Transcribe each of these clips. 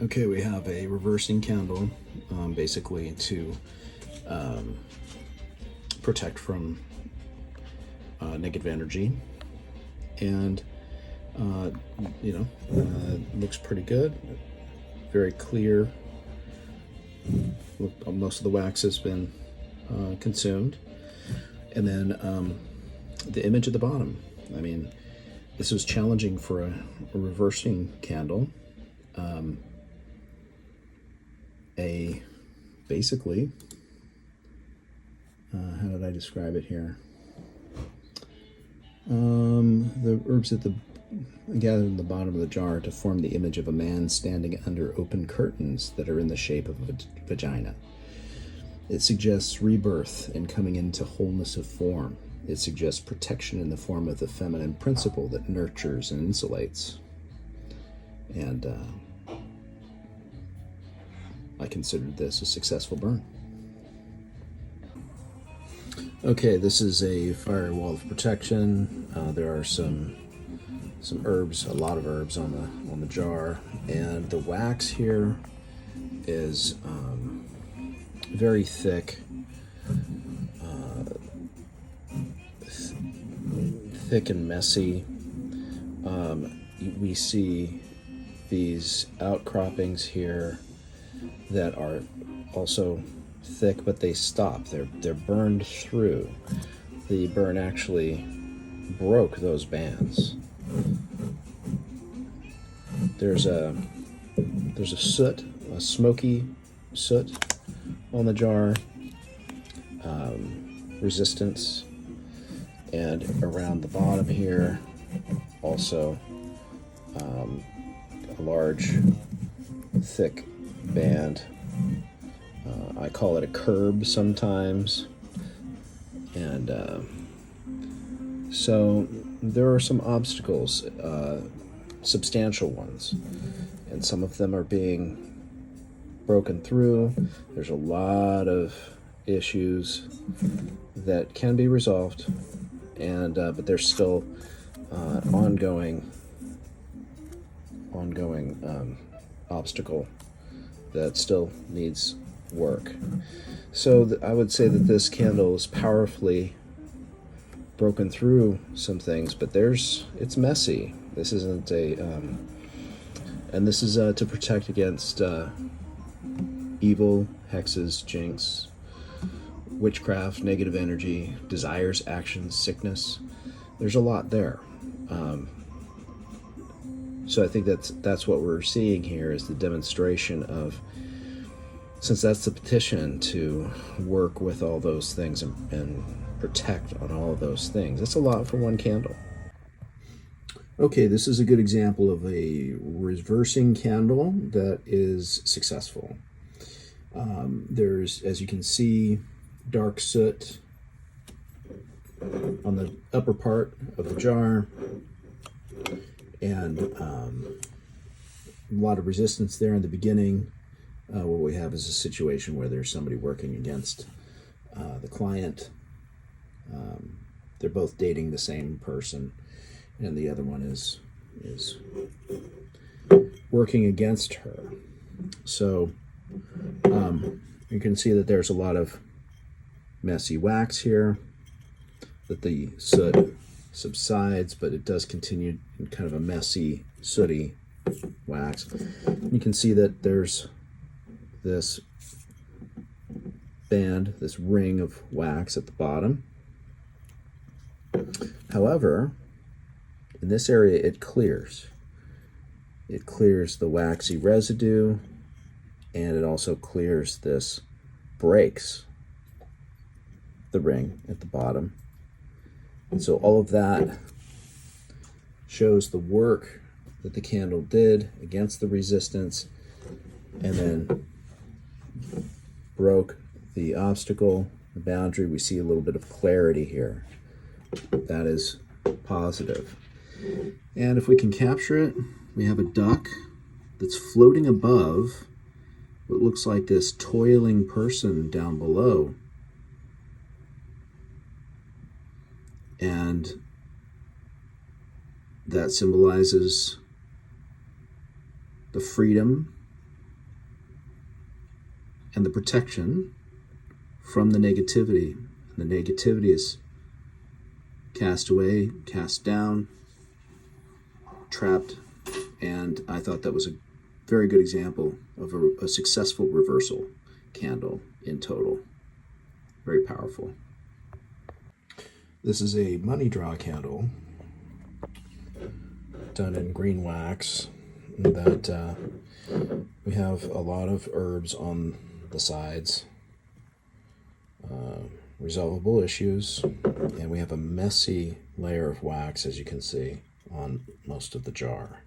Okay, we have a reversing candle, basically to protect from negative energy, and looks pretty good. Very clear. Most of the wax has been consumed, and then the image at the bottom. I mean, this was challenging for a reversing candle. Basically, how did I describe it here? The herbs gathered in the bottom of the jar to form the image of a man standing under open curtains that are in the shape of a vagina. It suggests rebirth and coming into wholeness of form. It suggests protection in the form of the feminine principle that nurtures and insulates. And I considered this a successful burn. Okay, this is a fiery wall of protection. There are some herbs, a lot of herbs on the jar, and the wax here is very thick, thick and messy. We see these outcroppings here that are also thick, but they stop. They're burned through. The burn actually broke those bands. There's a soot, a smoky soot on the jar, resistance, and around the bottom here also a large thick band. I call it a curb sometimes, and so there are some obstacles, substantial ones, and some of them are being broken through. There's a lot of issues that can be resolved, and but there's still ongoing obstacle that still needs work. So I would say that this candle is powerfully broken through some things, but it's messy. This isn't and this is to protect against evil, hexes, jinx, witchcraft, negative energy, desires, actions, sickness. There's a lot there. So I think that's what we're seeing here is the demonstration of, since that's the petition to work with all those things and protect on all of those things. That's a lot for one candle. Okay, this is a good example of a reversing candle that is successful. There's, as you can see, dark soot on the upper part of the jar, and a lot of resistance there in the beginning. What we have is a situation where there's somebody working against the client. They're both dating the same person, and the other one is working against her. So you can see that there's a lot of messy wax here, that the soot subsides, but it does continue in kind of a messy, sooty wax. You can see that there's this band, this ring of wax at the bottom. However, in this area it clears. It clears the waxy residue, and it also clears this, breaks the ring at the bottom. And so all of that shows the work that the candle did against the resistance, and then broke the obstacle, the boundary. We see a little bit of clarity here. That is positive. And if we can capture it, we have a duck that's floating above what looks like this toiling person down below. And that symbolizes the freedom and the protection from the negativity. The negativity is cast away, cast down, trapped, and I thought that was a very good example of a successful reversal candle in total. Very powerful. This is a money draw candle done in green wax that we have a lot of herbs on the sides, resolvable issues, and we have a messy layer of wax, as you can see, on most of the jar.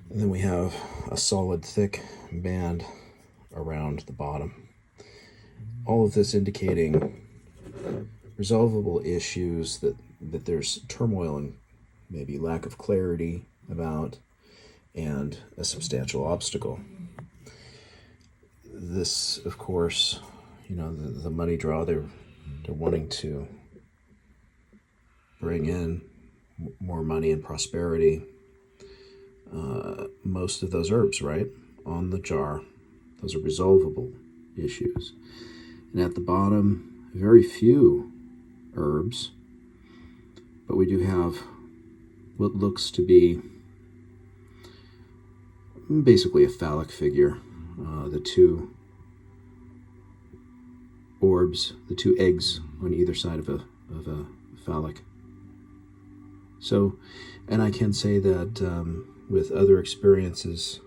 And then we have a solid thick band around the bottom. All of this indicating resolvable issues that there's turmoil and maybe lack of clarity about, and a substantial obstacle. This, of course, the money draw, they're wanting to bring in more money and prosperity. Most of those herbs, right, on the jar, those are resolvable issues. And at the bottom, very few herbs, but we do have what looks to be basically a phallic figure. The two orbs, the two eggs on either side of a phallic. So, and I can say that with other experiences,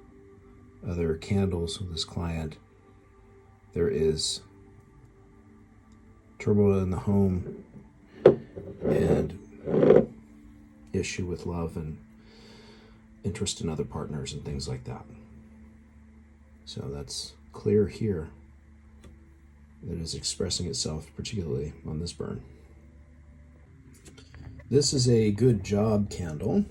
other candles with this client, there is turmoil in the home and issue with love and interest in other partners and things like that. So that's clear here that is expressing itself particularly on this burn. This is a good job candle.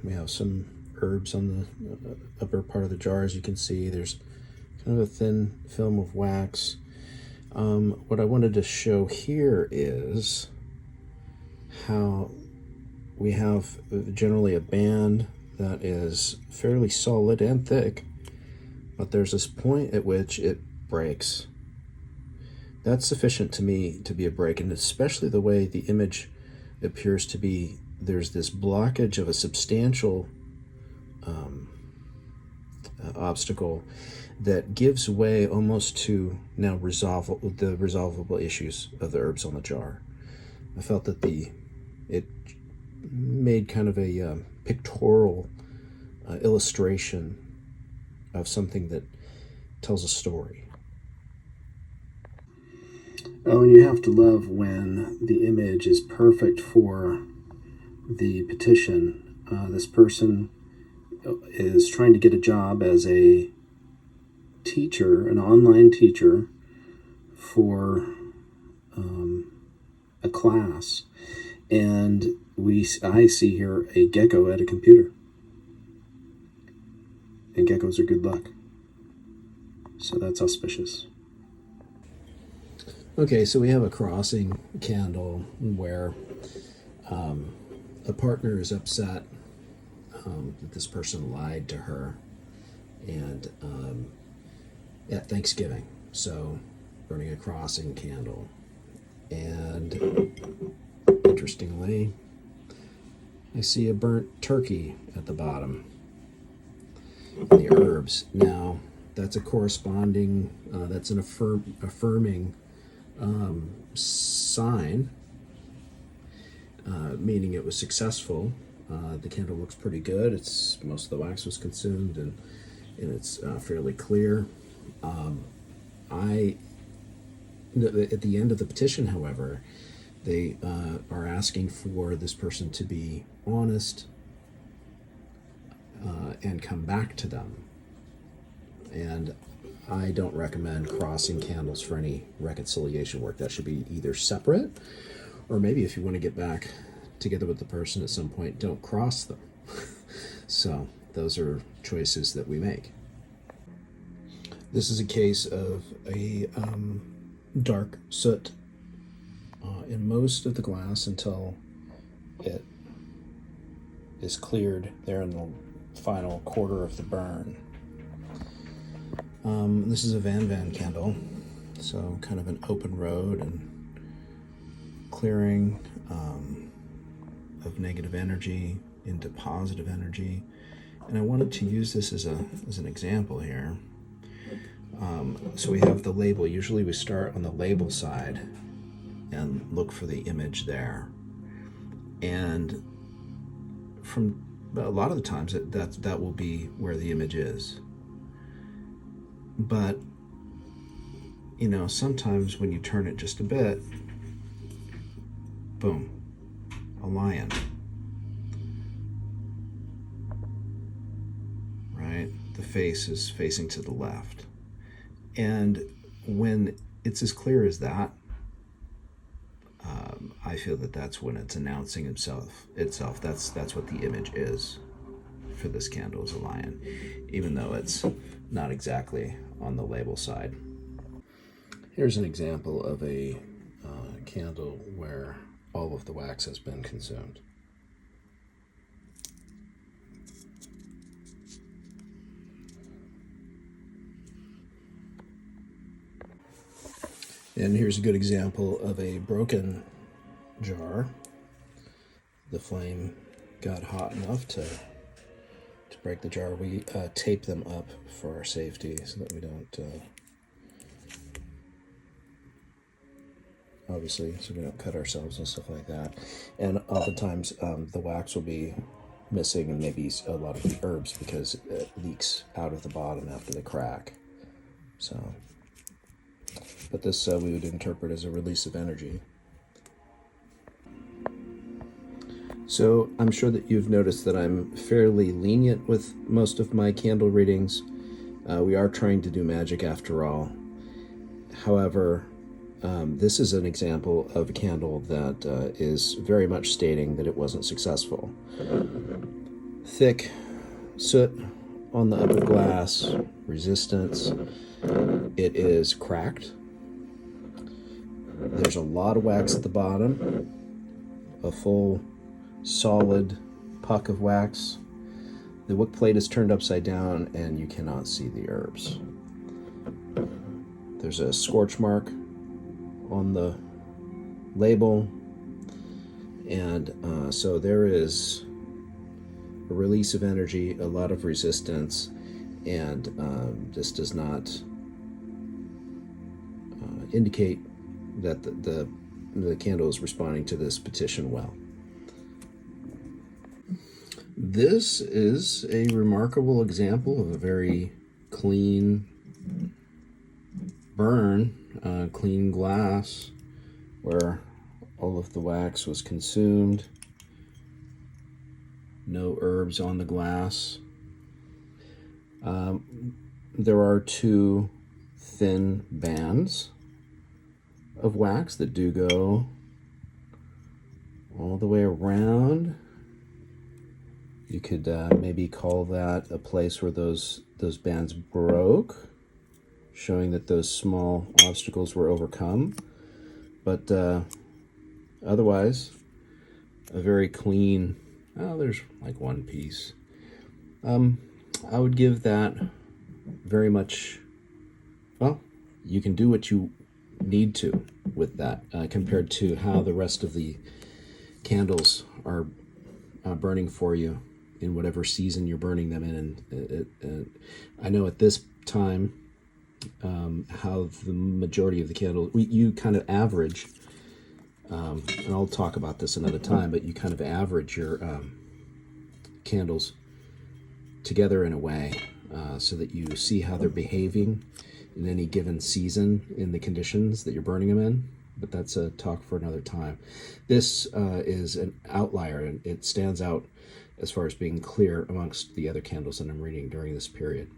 We have some herbs on the upper part of the jar. As you can see, there's kind of a thin film of wax. What I wanted to show here is how we have generally a band that is fairly solid and thick, but there's this point at which it breaks. That's sufficient to me to be a break, and especially the way the image appears to be, there's this blockage of a substantial obstacle that gives way almost to now the resolvable issues of the herbs on the jar. I felt that it made kind of a pictorial illustration of something that tells a story. Oh, and you have to love when the image is perfect for the petition. This person is trying to get a job as a teacher, an online teacher, for a class. And I see here a gecko at a computer. And geckos are good luck. So that's auspicious. Okay, so we have a crossing candle where a partner is upset that this person lied to her, and at Thanksgiving. So burning a crossing candle. And interestingly, I see a burnt turkey at the bottom. The herbs. Now, that's a corresponding, that's an affirming sign, meaning it was successful. The candle looks pretty good. Most of the wax was consumed, and it's fairly clear. At the end of the petition, however, they are asking for this person to be honest and come back to them. And I don't recommend crossing candles for any reconciliation work. That should be either separate, or maybe if you want to get back together with the person at some point, don't cross them. So those are choices that we make. This is a case of a dark soot in most of the glass until it is cleared there in the final quarter of the burn. This is a Van candle, so kind of an open road and clearing of negative energy into positive energy. And I wanted to use this as an example here. So we have the label. Usually we start on the label side and look for the image there. And from a lot of the times that will be where the image is. But sometimes when you turn it just a bit, boom, a lion. Right? The face is facing to the left. And when it's as clear as that, I feel that that's when it's announcing itself. That's what the image is for this candle, is a lion, even though it's not exactly on the label side. Here's an example of a candle where all of the wax has been consumed. And here's a good example of a broken jar. The flame got hot enough to break the jar. We tape them up for our safety so that we don't, obviously, so we don't cut ourselves and stuff like that. And oftentimes the wax will be missing and maybe a lot of the herbs because it leaks out of the bottom after the crack. So, but this we would interpret as a release of energy. So I'm sure that you've noticed that I'm fairly lenient with most of my candle readings. We are trying to do magic after all. However, this is an example of a candle that is very much stating that it wasn't successful. Thick soot on the upper glass, resistance. It is cracked. There's a lot of wax at the bottom, a full solid puck of wax. The wick plate is turned upside down and you cannot see the herbs. There's a scorch mark on the label, and so there is a release of energy, a lot of resistance, and this does not indicate that the candle is responding to this petition well. This is a remarkable example of a very clean burn, clean glass, where all of the wax was consumed. No herbs on the glass. There are two thin bands of wax that do go all the way around. You could maybe call that a place where those bands broke, showing that those small obstacles were overcome. But otherwise, a very clean, there's like one piece. I would give that very much, well, you can do what you need to with that compared to how the rest of the candles are burning for you in whatever season you're burning them in. And I know at this time how the majority of the candles, you kind of average, and I'll talk about this another time, but you kind of average your candles together in a way so that you see how they're behaving in any given season in the conditions that you're burning them in. But that's a talk for another time. This is an outlier, and it stands out as far as being clear amongst the other candles that I'm reading during this period.